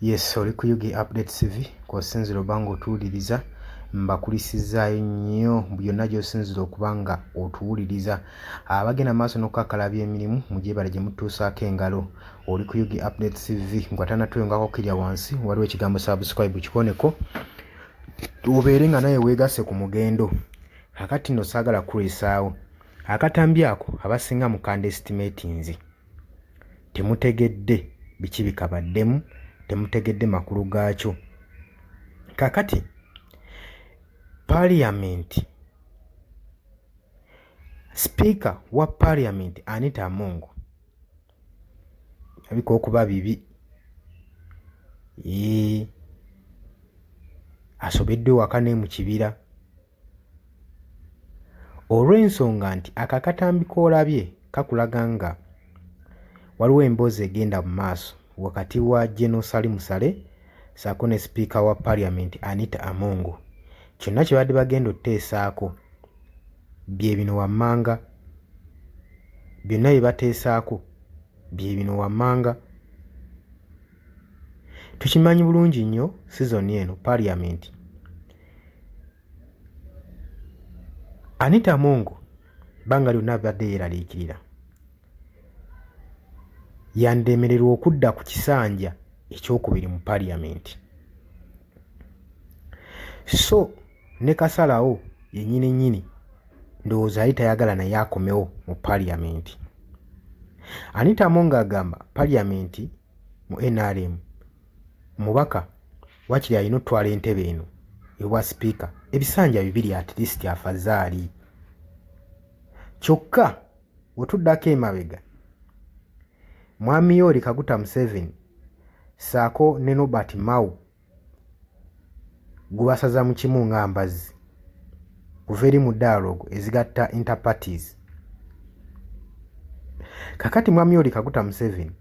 Yes, oli ku UG Update TV kw'osinzira obanga otuwuliriza mbakulisizaayo nnyo byonna gy'osinzira okuba nga otuwuliriza. Abagenda maaso n'okukakalabya emirimu mugyebale gye mutuusaako engalo. Oli ku UG Update TV ng'atanatuyongako kirya wansi waliwo ekigambo subscribe kikoneko obeere nga naye weegase ku mugendo. Kakati nno saagala kulesaawo akatambi ako abasinga mu underestimatinze. Temutegedde biki bikabaddemu, temutegedde makulu gaakyo. Kakati Parliament, Speaker wa Parliament Anita Among abika okuba bibi. Asobedde waka ne mu kibira olw'ensonga nti akakatambi koolabye kakulaga nga waliwo emboozi egenda mu maaso wakati wa General Salim Saleh ssaako ne Speaker wa Parliament Anita Among. Kyonna kye badde bagenda oteesaako bye bino wammanga, byonna bye bateesaako bye bino wammanga. Tukimanyi bulungi nnyo sizoni eno Parliament. Anita Among banga lyonna badde yeeraliikirira yandemererwa okudda ku kisanja ekyokubiri mu Parliament. So ne kasalawo yennyini ndowooza yali tayagala naye akomewo mu Parliament. Anita Among agamba Parliament mu NRM mubaka wakiri alina otwala entebe eno ewa Speaker ebisanja bibiri at least afazaali. Kyokka wetuddako emabega Mwami Yoweri Kaguta Museveni ssaako ne Norbert Mao gubasaza mu kimu nga mbazzi kuva eri mu dialogue ezigatta interparties. Kakati Mwami Yoweri Kaguta Museveni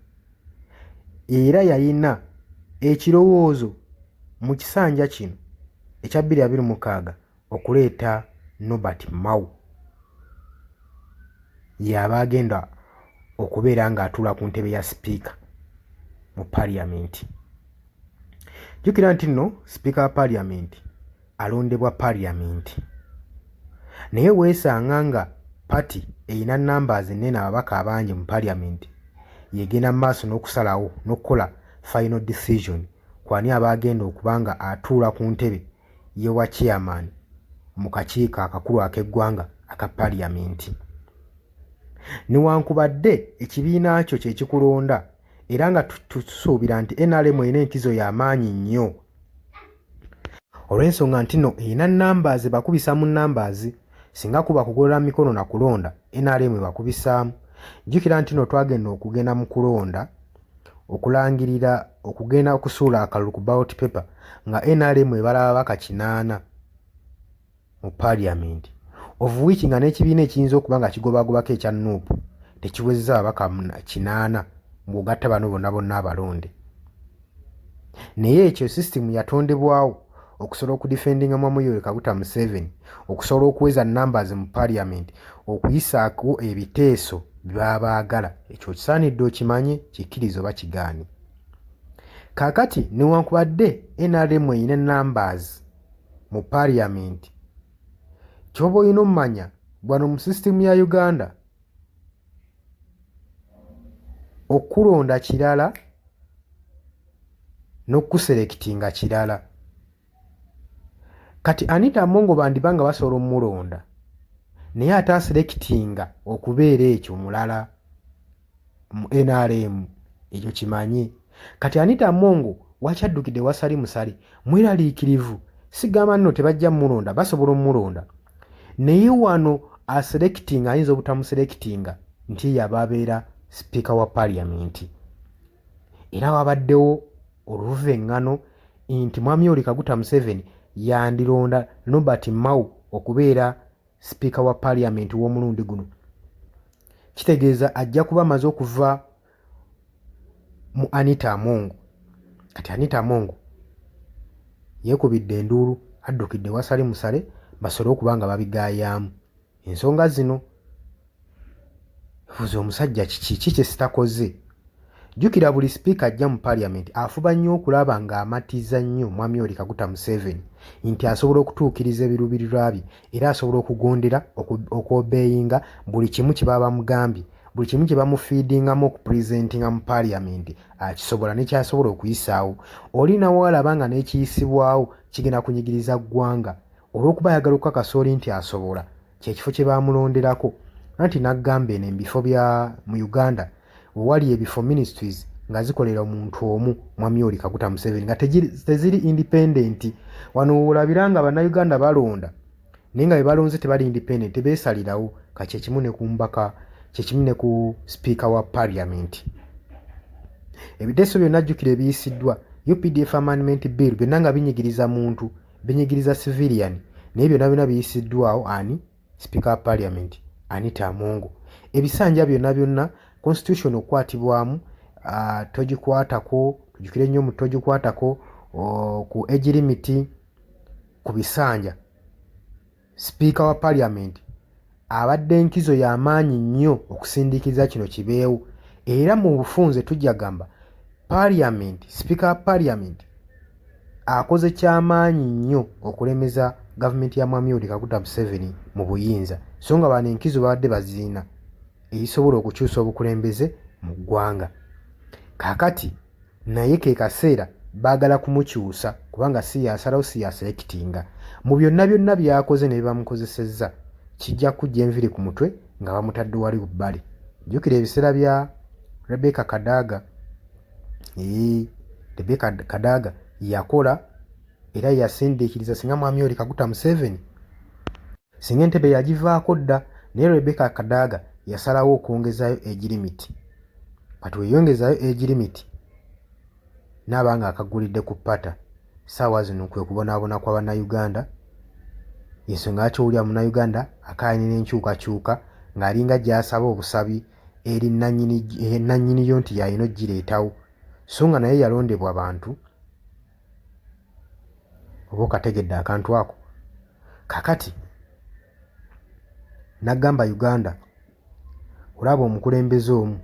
era yalina ekirowoozo mu kisanja kino ekya 2026 okuleeta Norbert Mao yaba agenda okubeera ng'atuula ku ntebe ya Speaker mu Parliament. Jjukira nti nno Speaker wa Parliament alondebwa Parliament, naye weesanga nga party erina numbers ennene ababaka abangi mu Parliament yegenda mu maaso n'okusalawo n'okukola final decision kwani aba agenda okuba nga atuula ku ntebe yewa chairman mu kakiiko akakulu ak'eggwanga aka Parliament. Newankubadde ekibiina kyo kye kikulonda era nga tusuubira nti NRM erina enkizo y'amaanyi nnyo olw'ensonga nti nno erina numbers bakubisa mu numbers singa kuba kugolola mikono na kulonda NRM bakubisaamu. Jjukira nti nno twagenda okugenda mu kulonda okulangirira okugenda okusuula akalulu ku ballot paper nga NRM ebala ababaka 8 mu Parliament of which nga n'ekibiina ekiyinza okuba nga kigobagobako ekya Nuupu tekiwezezza ababaka 8 ng'ogatta bano bonna abalonde. Naye ekyo system yatondebwawo okusobola okudifendinga Mwami Yoweri Kaguta Museveni okusobola okuweza numbers mu Parliament okuyisaako ebiteeso bye baagala. Ekyo kisaanidde okimanye kikkirize oba kigaane. Kaakati newankubadde NRM erina numbers mu Parliament, ky'oba olina omumanya bwano mu system ya Uganda okulonda kirala n'okuselectinga kirala. Kati Anita Among bandibanga basobola omulonda naye ate aselectinga okubeera ekyo mulala mu NRM, ekyo kimanye. Kati Anita Among wakyaddukidde wa Salim Saleh mweraliikirivu, sigamba nno tebajja mulonda, basobola omulonda naye wano aselectinga ayinza obutamuselectinga nti yaba abeera Speaker wa Parliament. Era wabaddewo oluveŋŋano nti Mwami Yoweri Kaguta Museveni yandironda Norbert Mao okubeera Speaker wa Parliament w'omulundi guno. Kitegeeza ajja kuba amaze okuva mu Anita Among. Kati Anita Among yeekubidde enduulu addukidde wa Salim Saleh basobole okuba nga babigaayaamu ensonga zino. Fuza omusajja kiki kye sitakoze jjukira buli sipiika ajja mu parliament afuba nnyo okulaba ng'amatiza nnyo mwami Yoweri Kaguta Museveni nti asobola okutuukiriza ebiruubirirwa bye era asobola okugondera okwobeeyinga buli kimu kye baba bamugambye, buli kimu kye bamufiidingamu okupurezentinga mu parliament akisobola nekyasobola okuyisaawo. Olinawo alaba nga n'ekiyisibwawo kigenda kunyigiriza ggwanga olw'okuba ayagala okukakasa oli nti asobola kyekifo kye bamulonderako. Anti n'aggamba eno ebifo bya mu Uganda wewali ebifo ministries nga zikolera omuntu omu mwami Yoweri Kaguta Museveni nga teziri independent. Wano olabira nga bannayuganda balonda naye nga bebalonze tebali independent, tebeesalirawo kati ekimu ne ku mbaka, kyekimu ne ku sipiika wa parliament. Ebiteeso byonna ajjukira ebiyisiddwa UPDF amendment bill byonna nga binyigiriza muntu, binyigiriza civilian, naye byonna biyisiddwawo ani? Sipiika wa parliament Anita Among. Ebisanja byonna constitution okukwatibwamu togikwatako, tujjukire nnyo mu togikwatako ku age limit ku bisanja. Sipiika wa parliament abadde enkizo y'amaanyi nnyo okusindikiza kino kibeewo, era mu bufunze tujja gamba parliament, sipiika wa parliament akoze kyamaanyi nnyo okulemeza gavumenti ya mwami Yoweri Kaguta Museveni mu buyinza, so nga bano enkizo babadde baziina ezisobola okukyusa obukulembeze mu ggwanga. Kaakati naye ke kaseera baagala kumukyusa kubanga si yasalawo, si yaseekitinga. Mu byonna byakoze ne bamukozesezza kijja kujja enviri ku mutwe nga bamutadde wali bubbali. Jjukira ebiseera bya Rebecca Kadaga. Rebecca Kadaga yakola era yasindiikiriza singa mwami Yoweri Kaguta Museveni singa entebe yagivaako dda, naye Rebecca Kadaga yasalawo okwongezayo age limit. Kati weyongezayo age limit n'abanga akagulidde ku pata, saawa zino kwe kubonaabona kwa bannayuganda. Ensonga lwaki owulira munnayuganda akaayinira enkyukakyuka ng'alinga gy'asaba obusabi eri nannyiniyo nti yalina ogireetawo, so nga naye yalondebwa bantu. Oba okategedde akantu ako. Kakati n'agamba Uganda olaba omukulembeze omu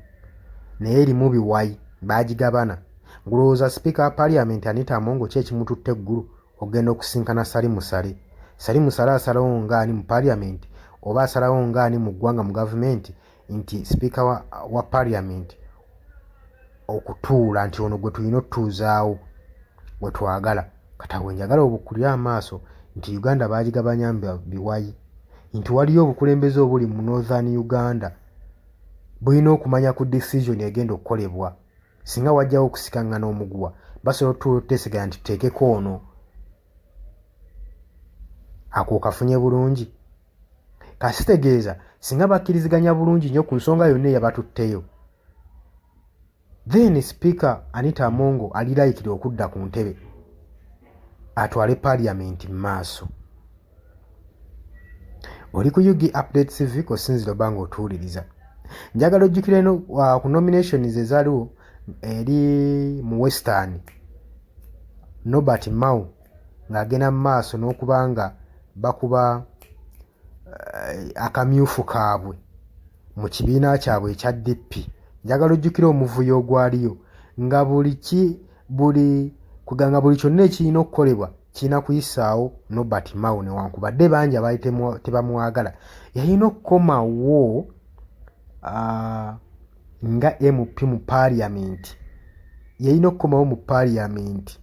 naye erimu biwayi baagigabana. Ngulowooza sipiika wa parliament Anita Among ki ekimututte eggulu ogenda okusinkana Sali Musale. Sali Musale asalawo ng'ani mu parliament oba asalawo ng'ani mu ggwanga mu gavumenti nti sipiika wa parliament okutuula nti ono gwe tulina otutuuzaawo gwe twagala. Kati awo njagala obukulya amaaso nti Uganda baagigabanya biwayi, nti waliyo obukulembeze obuli mu Northern Uganda bulina okumanya ku decision egenda okukolebwa. Singa wajjawo okusikangana omuguwa basobola otuteeseganya nti tuteekeko ono ako kafunye bulungi. Kasitegeeza singa bakkiriziganya bulungi nnyo ku nsonga yonna eyabatutteyo, then sipiika Anita Among aliraikira okudda ku ntebe atwale parliament mu maaso. Oli ku UG Update TV kosinzira oba ng'otuwuliriza. Njagala ojjukire eno ku nominations ezaaliwo eri mu Western, Norbert Mao ng'agenda mu maaso n'okuba nga bakuba akamyufu kaabwe mu kibiina kyabwe ekya DP. Njagala ojjukire omuvuyo ogwaliyo nga buli kyonna ekirina okukolebwa kirina kuyisaawo Norbert Mao newankubadde bangi abaali tebamwagala. Yalina okukomawo nga MP mu parliament, yalina okukomawo mu parliament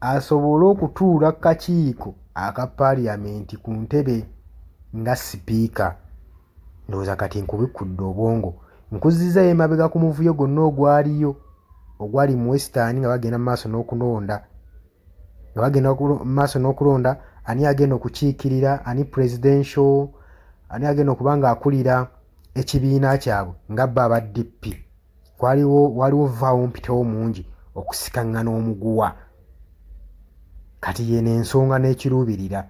asobole okutuula kakiiko aka parliament ku ntebe nga sipiika. Ndowooza kati nkubikudde obwongo, nkuzizza emabega ku muvuyo gonna ogwaliyo ogwali mu Western nga bagenda mu maaso n'okulonda ani agenda okukiikirira, ani presidential, ani agenda okuba nga akulira ekibiina kyabwe nga bba aba DP. Waliwo vaawo mpitewo mungi okusikangana omuguwa. Kati yeno ensonga n'ekiruubirira.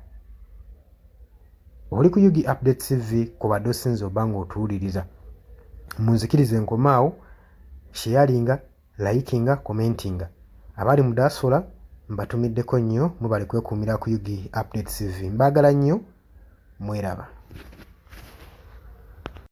Oli ku UG Update TV kubadde osinza oba ng'otuwuliriza. Munzikirize nkomaawo, sharinga, likinga, commentinga. Abali mu diaspora mbatumiddeko nnyo, mubali kwekuumira ku UG Update TV. Mbaagala nnyo, mweraba.